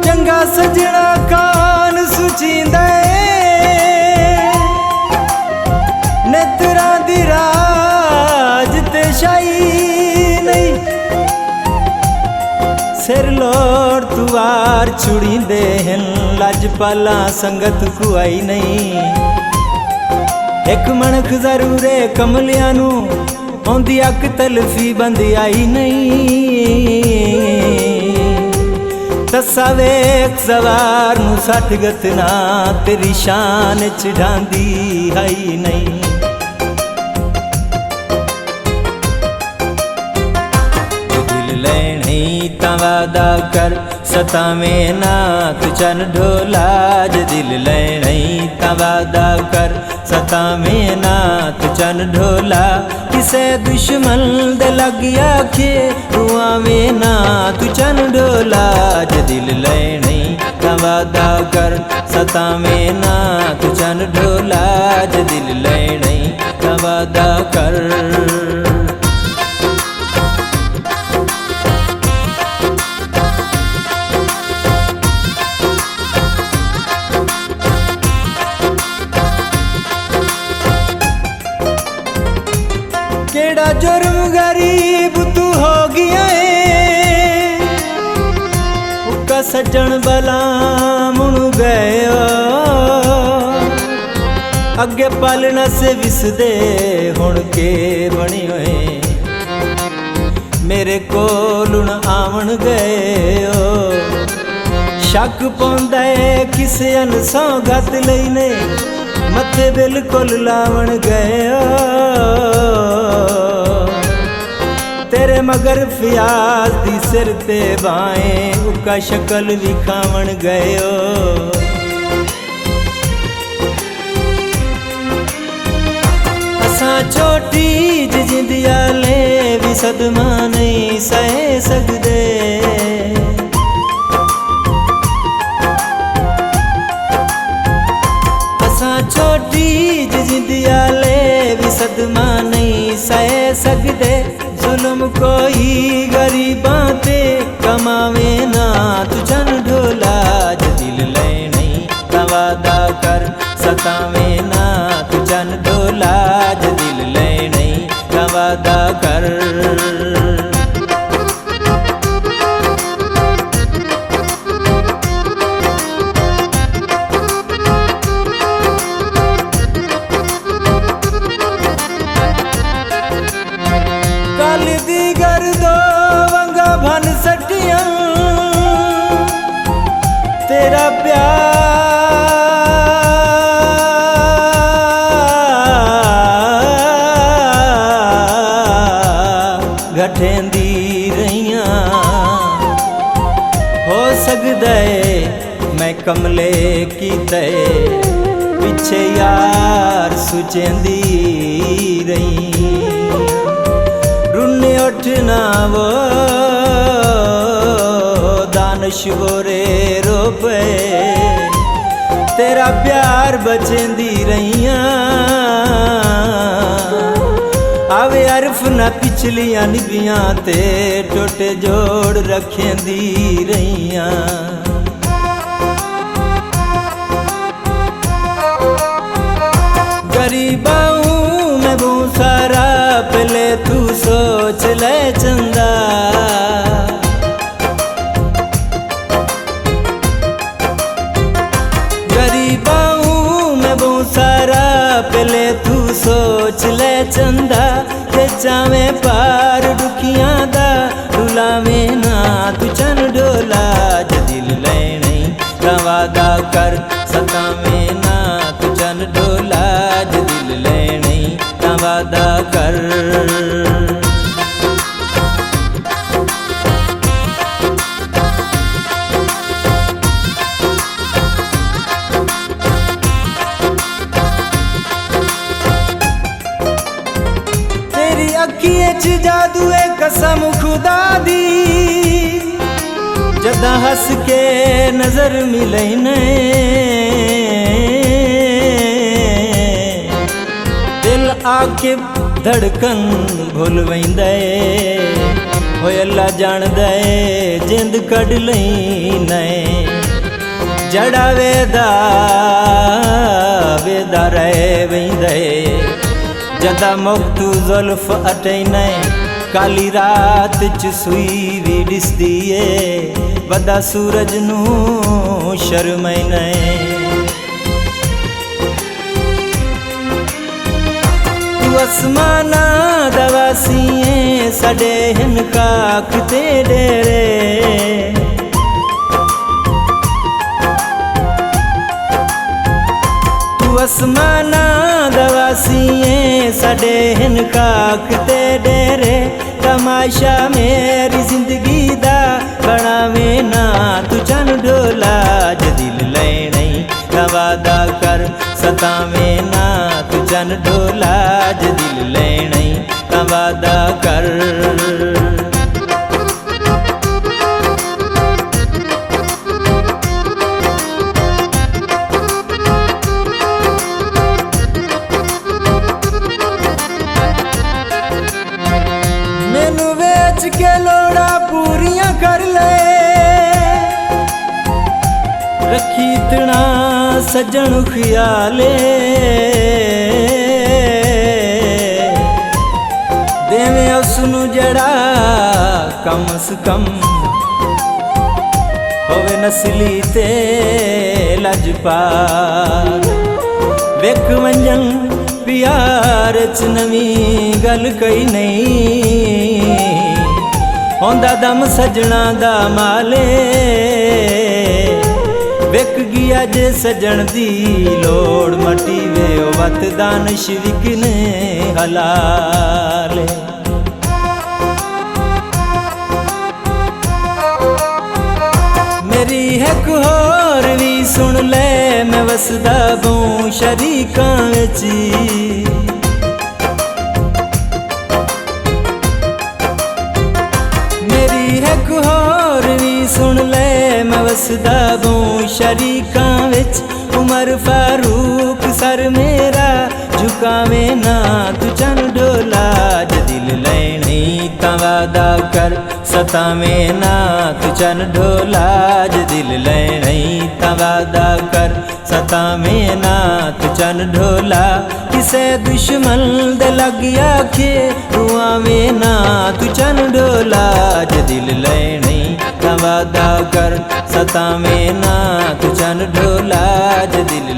चंगा सजना कान सुचींदा नेत्रा दी राज ते शाही नहीं। सिर लोड़ तुवार छुड़ी दे लजपाला संगत कुआई नहीं। एक मनख जरूरे कमलिया नू आंदी अक तलफी बंदी आई नहीं। दसा वेख सवार नू सठ गतना तेरी शान चढ़ांदी आई नहीं। वादा कर सतावें ना तू चन ढोला। जे दिल लैनी ता वादा कर सतावें ना तू चन ढोला। किसे दुश्मन दे लग आखे तू आवें ना तू चन ढोला। जे दिल लैनी ता वादा कर सतावें ना तू चन ढोला। जे दिल लैनी ता वादा कर। केड़ा जुर्म गरीब तू हो गया है। उका सज्जन बला मुन गयो अगे पालना से विसदे हुण के बनी होए। मेरे कोल हुण आवन गए शक पौंदा है किसे अनसों गत लई ने मथे बिल्कुल लावन गए। तेरे मगर फियाज दी सिर ते बाएं उका शक्ल विखावन गए। असां छोटी जिंदिया ले भी सदमा नहीं सह सकदे। छोटी जिंदिया ले भी सदमा नहीं सह सकदे। जुल्म कोई गरीबां ते कमावे ना तू चन ढोला। जे दिल लैनी ता वादा कर सतावे ना तू चन ढोला। जे दिल लैनी ता वादा कर। तेरा प्यार घटेंदी रहियां हो सकदा है मैं कमले कीते पिछे यार सुचेंदी रही। रुन्ने उठना वो दानश गोरे रोपे तेरा प्यार बचेंदी रहियां। आवे अरफ न पिछलियां निभियां ते टोटे जोड़ रखेंदी रहियां। गरीबा हूँ मैं बहुत सारा पहले तू सोच ले चंदा। गरीबा हूँ मैं बहुत सारा पहले तू सोच ले चंदा। ते चावे पार दुखियां दा डुलावे ना तू चन डोला। जे दिल लैनी ता वादा कर सतावे ना तू चन डोला। जे दिल लैनी ता वादा कर। अखिए च जादू है कसम खुदा दी। जदा हस के नजर मिले ने आके धड़कन भुल वेंदे होए अल्लाह जाणदा जिंद कढ लई नए जड़ा वेदा वेदा रह वेंदे जदा मुक्तू जुल्फ अटैने काली रात च सुई भी दिसदी ए वदा सूरज नू शर्मैने आसमाना दवासीए साडे हिन काक ते डेरे तू आसमाना दवासीए साडे हिन काक ते डेरे तमाशा मेरी जिंदगी दा बनावे ना तू चन ढोला ज दिल लैणे वादा कर सतावे ना तू चन ढोला ज दिल लैणे वादा कर मैनू वेच के लोड़ा पूरियां कर ले रखी इतना सज्जन ख्याले देवे उसनू जड़ा कम से कम होवे नस्ली ते लजपाल वेख मंजन प्यार च नवी गल कई नहीं होंदा दम सजना दा माले विक गया जे सजन दी लोड़ मटी वे वत दानिश विकने हलाल मेरी एक होर भी सुन ले मैं वसदा बूं शरीकां विच मेरी एक होर भी सुन ले मैं वसदा बूं शरीकां विच उमर फारूक सर मेरा झुकावे ना तू चन ढोला ज दिल लैणे तां वादा कर सतावे ना तू चन ढोला ज दिल लैणे तां वादा कर सतावे ना तू चन ढोला किसे दुश्मन दे लग आखे रुआवे ना तू चन ढोला ज दिल लैणे तां वादा कर सतावे ना तू चन ढोला ज दिल